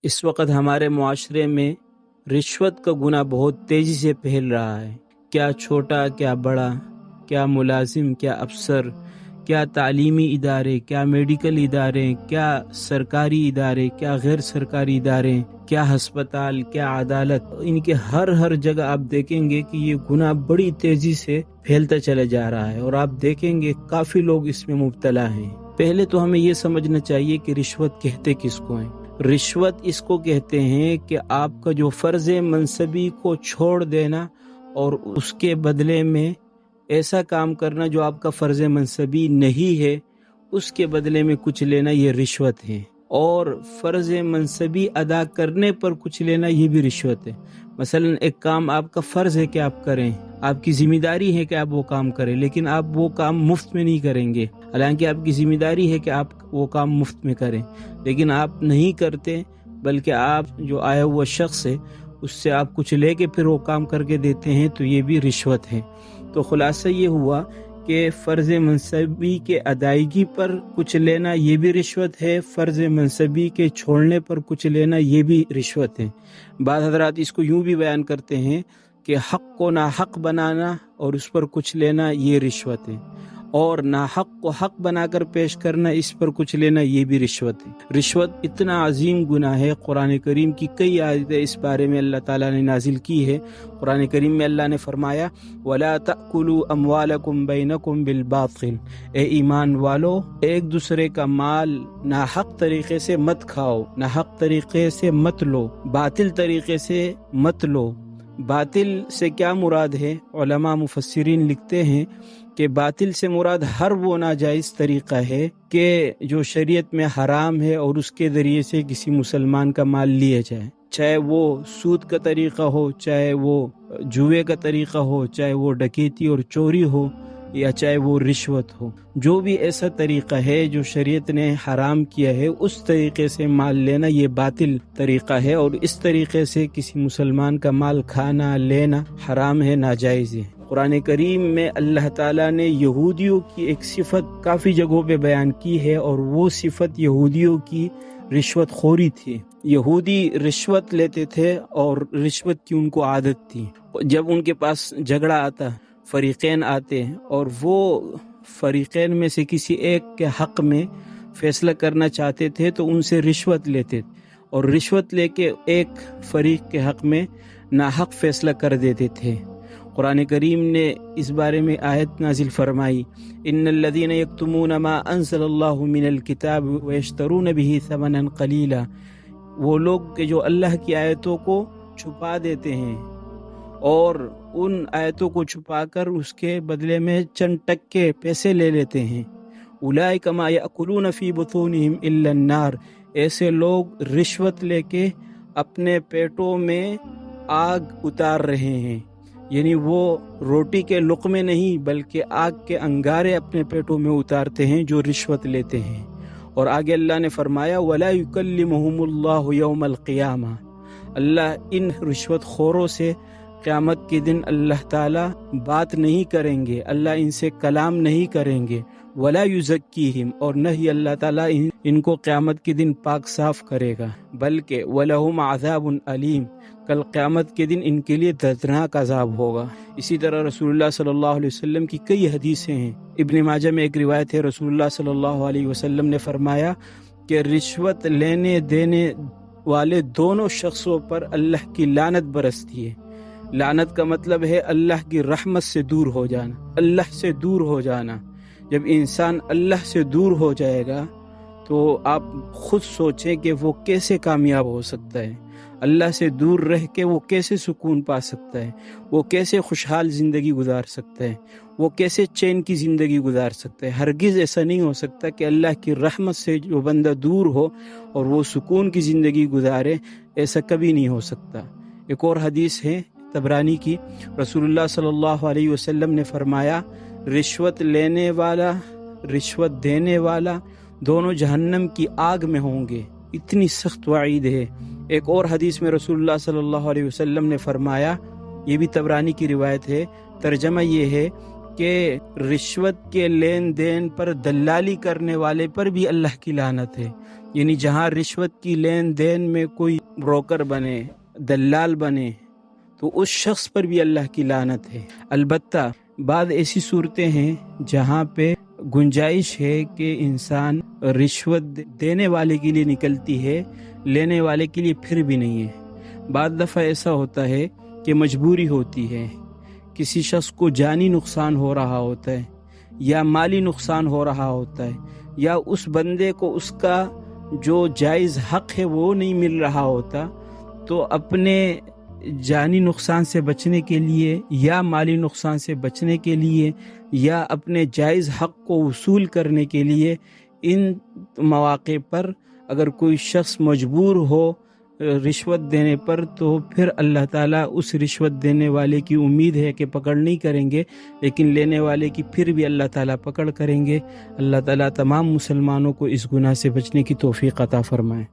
اس وقت ہمارے معاشرے میں رشوت کا گناہ بہت تیزی سے پھیل رہا ہے۔ کیا چھوٹا کیا بڑا، کیا ملازم کیا افسر، کیا تعلیمی ادارے، کیا میڈیکل ادارے، کیا سرکاری ادارے، کیا غیر سرکاری ادارے، کیا ہسپتال، کیا عدالت، ان کے ہر جگہ آپ دیکھیں گے کہ یہ گناہ بڑی تیزی سے پھیلتا چلا جا رہا ہے، اور آپ دیکھیں گے کافی لوگ اس میں مبتلا ہیں۔ پہلے تو ہمیں یہ سمجھنا چاہیے کہ رشوت کہتے کس کو ہیں۔ رشوت اس کو کہتے ہیں کہ آپ کا جو فرض منصبی کو چھوڑ دینا اور اس کے بدلے میں ایسا کام کرنا جو آپ کا فرض منصبی نہیں ہے، اس کے بدلے میں کچھ لینا، یہ رشوت ہے۔ اور فرض منصبی ادا کرنے پر کچھ لینا، یہ بھی رشوت ہے۔ مثلا ایک کام آپ کا فرض ہے کہ آپ کریں، آپ کی ذمہ داری ہے کہ آپ وہ کام کریں، لیکن آپ وہ کام مفت میں نہیں کریں گے، حالانکہ آپ کی ذمہ داری ہے کہ آپ وہ کام مفت میں کریں، لیکن آپ نہیں کرتے، بلکہ آپ جو آیا ہوا شخص ہے اس سے آپ کچھ لے کے پھر وہ کام کر کے دیتے ہیں، تو یہ بھی رشوت ہے۔ تو خلاصہ یہ ہوا کہ فرض منصبی کے ادائیگی پر کچھ لینا یہ بھی رشوت ہے، فرض منصبی کے چھوڑنے پر کچھ لینا یہ بھی رشوت ہے۔ بعض حضرات اس کو یوں بھی بیان کرتے ہیں کہ حق کو ناحق بنانا اور اس پر کچھ لینا یہ رشوت ہے، اور ناحق کو حق بنا کر پیش کرنا، اس پر کچھ لینا، یہ بھی رشوت ہے۔ رشوت اتنا عظیم گناہ ہے، قرآن کریم کی کئی آیتیں اس بارے میں اللہ تعالیٰ نے نازل کی ہے۔ قرآن کریم میں اللہ نے فرمایا وَلَا تَأْكُلُوا أَمْوَالَكُمْ بَيْنَكُمْ بِالْبَاطِلِ، اے ایمان والو ایک دوسرے کا مال ناحق طریقے سے مت کھاؤ، ناحق طریقے سے مت لو، باطل طریقے سے مت لو۔ باطل سے کیا مراد ہے؟ علماء مفسرین لکھتے ہیں کہ باطل سے مراد ہر وہ ناجائز طریقہ ہے کہ جو شریعت میں حرام ہے اور اس کے ذریعے سے کسی مسلمان کا مال لیا جائے، چاہے وہ سود کا طریقہ ہو، چاہے وہ جوئے کا طریقہ ہو، چاہے وہ ڈکیتی اور چوری ہو، یا چاہے وہ رشوت ہو۔ جو بھی ایسا طریقہ ہے جو شریعت نے حرام کیا ہے، اس طریقے سے مال لینا یہ باطل طریقہ ہے، اور اس طریقے سے کسی مسلمان کا مال کھانا لینا حرام ہے، ناجائز ہے۔ قرآن کریم میں اللہ تعالیٰ نے یہودیوں کی ایک صفت کافی جگہوں پہ بیان کی ہے، اور وہ صفت یہودیوں کی رشوت خوری تھی۔ یہودی رشوت لیتے تھے اور رشوت کی ان کو عادت تھی۔ جب ان کے پاس جھگڑا آتا، فریقین آتے اور وہ فریقین میں سے کسی ایک کے حق میں فیصلہ کرنا چاہتے تھے تو ان سے رشوت لیتے، اور رشوت لے کے ایک فریق کے حق میں ناحق فیصلہ کر دیتے تھے۔ قرآن کریم نے اس بارے میں آیت نازل فرمائی ان الذین یکتمون ما انزل اللہ من الکتاب ویشترون به ثمنا قلیلا، وہ لوگ کہ جو اللہ کی آیتوں کو چھپا دیتے ہیں اور ان آیتوں کو چھپا کر اس کے بدلے میں چند ٹکے پیسے لے لیتے ہیں، اولئک ما یأکلون فی بطونہم الا النار، ایسے لوگ رشوت لے کے اپنے پیٹوں میں آگ اتار رہے ہیں، یعنی وہ روٹی کے لقمے نہیں بلکہ آگ کے انگارے اپنے پیٹوں میں اتارتے ہیں جو رشوت لیتے ہیں۔ اور آگے اللہ نے فرمایا وَلَا يُكَلِّمُهُمُ اللَّهُ يَوْمَ الْقِيَامَةِ، اللہ ان رشوت خوروں سے قیامت کے دن اللہ تعالیٰ بات نہیں کریں گے، اللہ ان سے کلام نہیں کریں گے، وَلَا يُزَكِّيهِمْ، اور نہ ہی اللہ تعالیٰ ان کو قیامت کے دن پاک صاف کرے گا، بلکہ وَلَهُمْ عَذَابٌ أَلِيمٌ، کل قیامت کے دن ان کے لیے دردناک عذاب ہوگا۔ اسی طرح رسول اللہ صلی اللہ علیہ وسلم کی کئی حدیثیں ہیں۔ ابن ماجہ میں ایک روایت ہے، رسول اللہ صلی اللہ علیہ وسلم نے فرمایا کہ رشوت لینے دینے والے دونوں شخصوں پر اللہ کی لعنت برستی ہے۔ لعنت کا مطلب ہے اللہ کی رحمت سے دور ہو جانا، اللہ سے دور ہو جانا۔ جب انسان اللہ سے دور ہو جائے گا تو آپ خود سوچیں کہ وہ کیسے کامیاب ہو سکتا ہے، اللہ سے دور رہ کے وہ کیسے سکون پا سکتا ہے، وہ کیسے خوشحال زندگی گزار سکتا ہے، وہ کیسے چین کی زندگی گزار سکتا ہے۔ ہرگز ایسا نہیں ہو سکتا کہ اللہ کی رحمت سے جو بندہ دور ہو اور وہ سکون کی زندگی گزارے، ایسا کبھی نہیں ہو سکتا۔ ایک اور حدیث ہے طبرانی کی، رسول اللہ صلی اللہ علیہ وسلم نے فرمایا رشوت لینے والا، رشوت دینے والا دونوں جہنم کی آگ میں ہوں گے، اتنی سخت وعید ہے۔ ایک اور حدیث میں رسول اللہ صلی اللہ علیہ وسلم نے فرمایا، یہ بھی طبرانی کی روایت ہے، ترجمہ یہ ہے کہ رشوت کے لین دین پر دلالی کرنے والے پر بھی اللہ کی لعنت ہے۔ یعنی جہاں رشوت کی لین دین میں کوئی بروکر بنے، دلال بنے، تو اس شخص پر بھی اللہ کی لعنت ہے۔ البتہ بعض ایسی صورتیں ہیں جہاں پہ گنجائش ہے کہ انسان رشوت دینے والے کے لیے نکلتی ہے، لینے والے کے لیے پھر بھی نہیں ہے۔ بعض دفعہ ایسا ہوتا ہے کہ مجبوری ہوتی ہے، کسی شخص کو جانی نقصان ہو رہا ہوتا ہے یا مالی نقصان ہو رہا ہوتا ہے، یا اس بندے کو اس کا جو جائز حق ہے وہ نہیں مل رہا ہوتا، تو اپنے جانی نقصان سے بچنے کے لیے یا مالی نقصان سے بچنے کے لیے یا اپنے جائز حق کو وصول کرنے کے لیے ان مواقع پر اگر کوئی شخص مجبور ہو رشوت دینے پر، تو پھر اللہ تعالیٰ اس رشوت دینے والے کی امید ہے کہ پکڑ نہیں کریں گے، لیکن لینے والے کی پھر بھی اللہ تعالیٰ پکڑ کریں گے۔ اللہ تعالیٰ تمام مسلمانوں کو اس گناہ سے بچنے کی توفیق عطا فرمائے۔